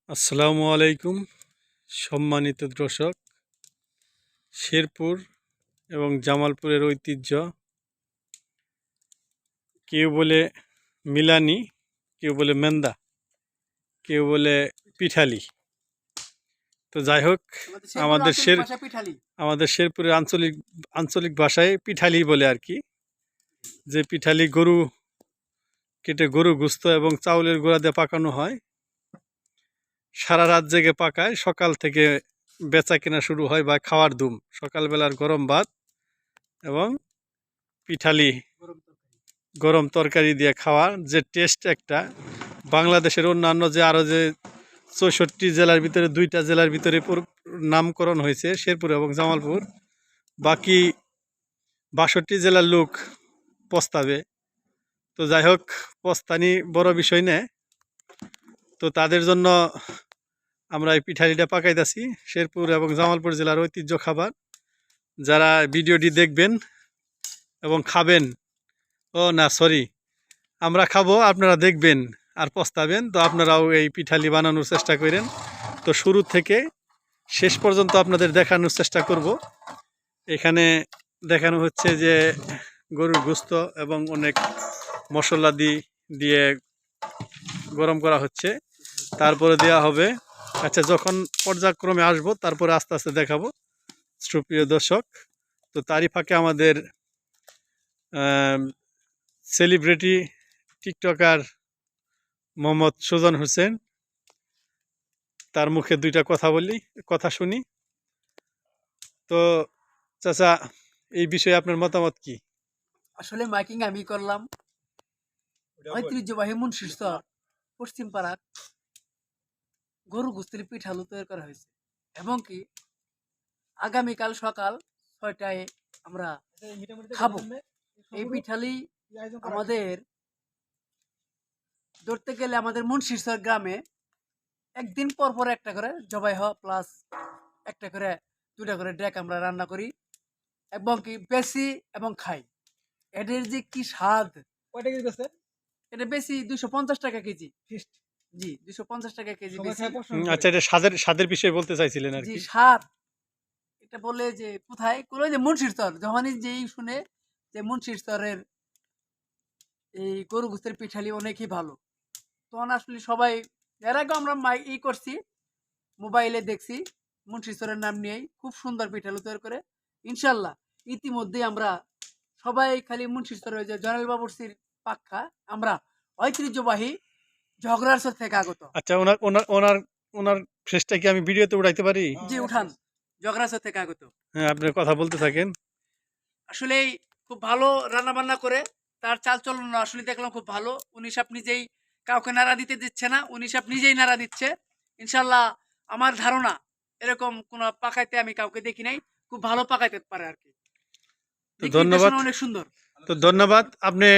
আসসালামু আলাইকুম সম্মানিত দর্শক। শেরপুর এবং জামালপুরের ঐতিহ্য, কেউ বলে মিলানি, কেউ বলে মেন্দা, কেউ বলে পিঠালি। তো যাই হোক, আমাদের শেরপুরের আঞ্চলিক ভাষায় পিঠালি বলে আর কি। যে পিঠালি গরু কেটে গরু গোস্ত এবং চাউলের গুঁড়া দিয়ে পাকানো হয়, সারা রাত জেগে পাকায়, সকাল থেকে বেচা কেনা শুরু হয় বা খাওয়ার ধুম। সকালবেলার গরম ভাত এবং পিঠালি গরম তরকারি দিয়ে খাওয়ার যে টেস্ট একটা, বাংলাদেশের অন্যান্য যে আরও যে 64 জেলার ভিতরে 2টা জেলার ভিতরে নামকরণ হয়েছে শেরপুর এবং জামালপুর, বাকি 62 জেলার লোক পস্তাবে। তো যাই হোক, পস্তানি বড় বিষয় নেই। তো তাদের জন্য আমরা এই পিঠালিটা পাকাইতেছি, শেরপুর এবং জামালপুর জেলার ঐতিহ্য খাবার। যারা ভিডিওটি দেখবেন এবং খাবেন, আমরা খাবো, আপনারা দেখবেন আর পস্তাবেন। তো আপনারাও এই পিঠালি বানানোর চেষ্টা করেন। তো শুরু থেকে শেষ পর্যন্ত আপনাদের দেখানোর চেষ্টা করব। এখানে দেখানো হচ্ছে যে গরুর গোস্ত এবং অনেক মশলা দিয়ে গরম করা হচ্ছে, তারপরে দেওয়া হবে। আচ্ছা, যখন পর্যায়ক্রমে আসবো তারপরে আস্তে আস্তে দেখাবো সুপ্রিয় দর্শক। তো তারই ফাঁকে আমাদের সেলিব্রিটি টিকটকার মোহাম্মদ সুজন হোসেন, তার মুখে দুইটা কথা শুনি। তো চাচা, এই বিষয়ে আপনার মতামত কি? আসলে মাইকিং আমি করলাম ঐতিহ্যবাহী মুন্সিরচর পশ্চিম পাড়ার গরু গোস্তের পিঠালু তৈরি করা হয়েছে, এবং কি আগামীকাল সকাল 6টায় আমরা খাবো। এই পিঠালি আমাদের ধরতে গেলে আমাদের মুন্সিরচর গ্রামে একদিন পর পর একটা করে জবাই হওয়া, প্লাস একটা করে 2টা করে ডেক আমরা রান্না করি এবং কি বেশি এবং খাই। এদের যে কি স্বাদ! এটা বেশি 250 টাকা কেজি। জি, 250 টাকা কেজি বেশি। আচ্ছা, এটা স্বাদের বিষয়ে বলতে চাইছিলেন আর জি, কি। স্বাদ। এটা বলে যে কোথায় কোন যে মুন্সিরচর, যখনই যেই শুনে যে মুন্সিরচরের এই গরু গোস্তের পিঠালি অনেকই ভালো, তখন আসলে সবাই, এর আগে আমরা করছি, মোবাইলে দেখছি, মুন্সিরচরের নাম নিয়েই খুব সুন্দর পিঠালু তৈরি করে। ইনশাল্লাহ ইতিমধ্যেই আমরা সবাই খালি মুন্সিরচরের যে জয়নাল বাবুর্চির পাক্কা, আমরা ঐতিহ্যবাহী ঝগড়ারচর থেকে আগত। আচ্ছা, ওনার ওনার ওনার ওনার ফেসটা কি আমি ভিডিওতে উঠাইতে পারি? জি, উঠান। ঝগড়ারচর থেকে আগত। হ্যাঁ, আপনি কথা বলতে থাকেন। আসলে খুব ভালো রান্না বান্না করে, তার চাল চলন আসলে দেখলাম খুব ভালো। উনি সাহেব নিজেই কাউকে নাড়া দিতে দিচ্ছে না, উনি সাহেব নিজেই নাড়া দিচ্ছে। ইনশাল্লাহ আমার ধারণা এরকম কোন পাকাইতে আমি কাউকে দেখি নাই, খুব ভালো পাকাইতে পারে আর কি। তো ধন্যবাদ, অনেক সুন্দর। তো ধন্যবাদ। আপনি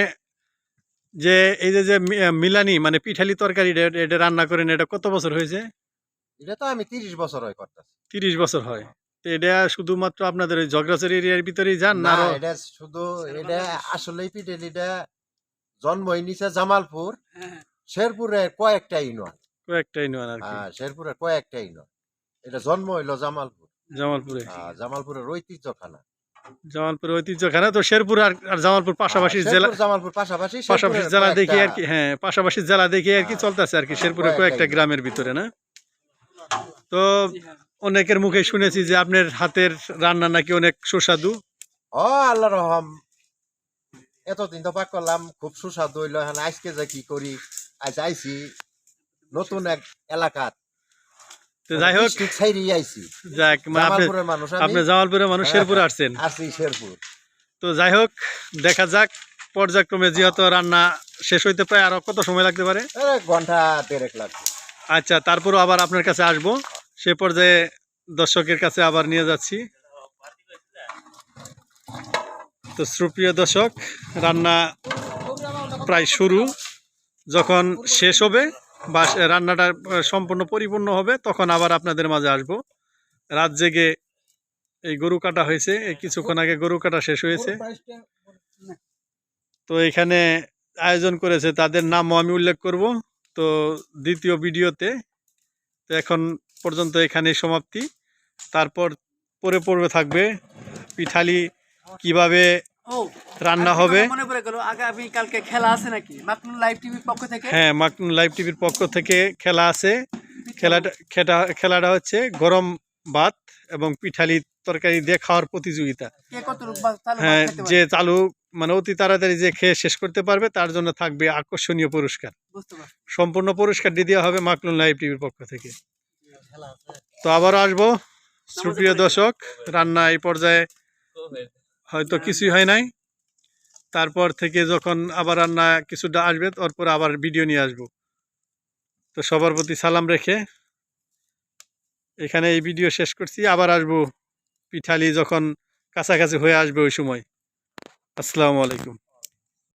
যে এই যে মিলানি মানে পিঠালি তরকারি এটা রান্না করেন, এটা কত বছর হয়েছে? এটা তো আমি 30 বছর হয় করতেছি। 30 বছর হয়। তো এটা শুধুমাত্র আপনাদের ওই জগরাচর এরিয়ার ভিতরেই যান না? না, এটা শুধু এটা আসলেই পিঠেলিটা জন্ম নিছে জামালপুর, হ্যাঁ, শেরপুরের কয়েকটা ইউনিয়ন। কয়েকটা ইউনিয়ন আর কি। শেরপুরের কয়েকটা ইউনিয়ন। এটা জন্ম হইলো জামালপুর। জামালপুরে। জামালপুরের ঐতিহ্যখানা। জামালপুর ঐতিহ্যখানা। তো শেরপুর আর জামালপুর পাশাপাশি জেলা, জামালপুর পাশাপাশি পাশাপাশি জেলা দেখি আর কি। হ্যাঁ, পাশাপাশি জেলা দেখি আর কি চলতেছে আর কি, শেরপুরের কয়েকটা গ্রামের ভিতরে না? তো অনেকের মুখে শুনেছি যে আপনার হাতের রান্না নাকি অনেক সুস্বাদু। আল্লাহ রহম, এতদিন তো পাক করলাম, খুব সুস্বাদু হইলো। এখন আজকে যে কি করি, আজ আইছি নতুন এক এলাকাত। যাই হোক, যাক, আপনি জামালপুরের মানুষ, শেরপুরে আসছেন। শেরপুর। তো যাই হোক, দেখা যাক পর্যায়ক্রমে, যেহেতু রান্না শেষ হইতে প্রায় আরো কত সময় লাগতে পারে? ঘন্টা 1.5 লাগবে। আচ্ছা, তারপরও আবার আপনার কাছে আসবো, সে পর্যায়ে দর্শকের কাছে আবার নিয়ে যাচ্ছি। তো সুপ্রিয় দর্শক, রান্না প্রায় শুরু, যখন শেষ হবে বা রান্নাটা সম্পূর্ণ পরিপূর্ণ হবে, তখন আবার আপনাদের মাঝে আসব। রাত জেগে এই গরু কাটা হয়েছে, এই কিছুক্ষণ আগে গরু কাটা শেষ হয়েছে। তো এখানে আয়োজন করেছে, তাদের নামও আমি উল্লেখ করব। তো দ্বিতীয় ভিডিওতে তো এখন পর্যন্ত এখানেই সমাপ্তি। তারপর পরে থাকবে পিঠালি কিভাবে ও রান্না আরেকটা হবে। কথা মনে পড়ে গেল, আগামী কালকে খেলা আছে নাকি মাকনুন লাইভ টিভির পক্ষ থেকে? হ্যাঁ, মাকনুন লাইভ টিভির পক্ষ থেকে খেলা আছে। খেলাটা হচ্ছে গরম ভাত এবং পিঠালি তরকারি দিয়ে খাওয়ার প্রতিযোগিতা। কে কতটুকু চালু ভাত হ্যাঁ, খেতে যে পারে? চালু মানে অতি তাড়াতাড়ি যে খেয়ে শেষ করতে পারবে তার জন্য থাকবে আকর্ষণীয় পুরস্কার। বুঝতে পারছি। সম্পূর্ণ পুরস্কারটি দেওয়া হবে মাকলুন লাইভ টিভির পক্ষ থেকে। তো আবারও আসবো সুপ্রিয় দর্শক, রান্না এই পর্যায়ে হয়তো কিছুই হয় নাই। তারপর থেকে যখন আবার রান্না কিছুটা আসবে তারপর আবার ভিডিও নিয়ে আসবো। তো সবার প্রতি সালাম রেখে এখানে এই ভিডিও শেষ করছি। আবার আসবো পিঠালি যখন কাছাকাছি হয়ে আসবে ওই সময়। আসসালামু আলাইকুম।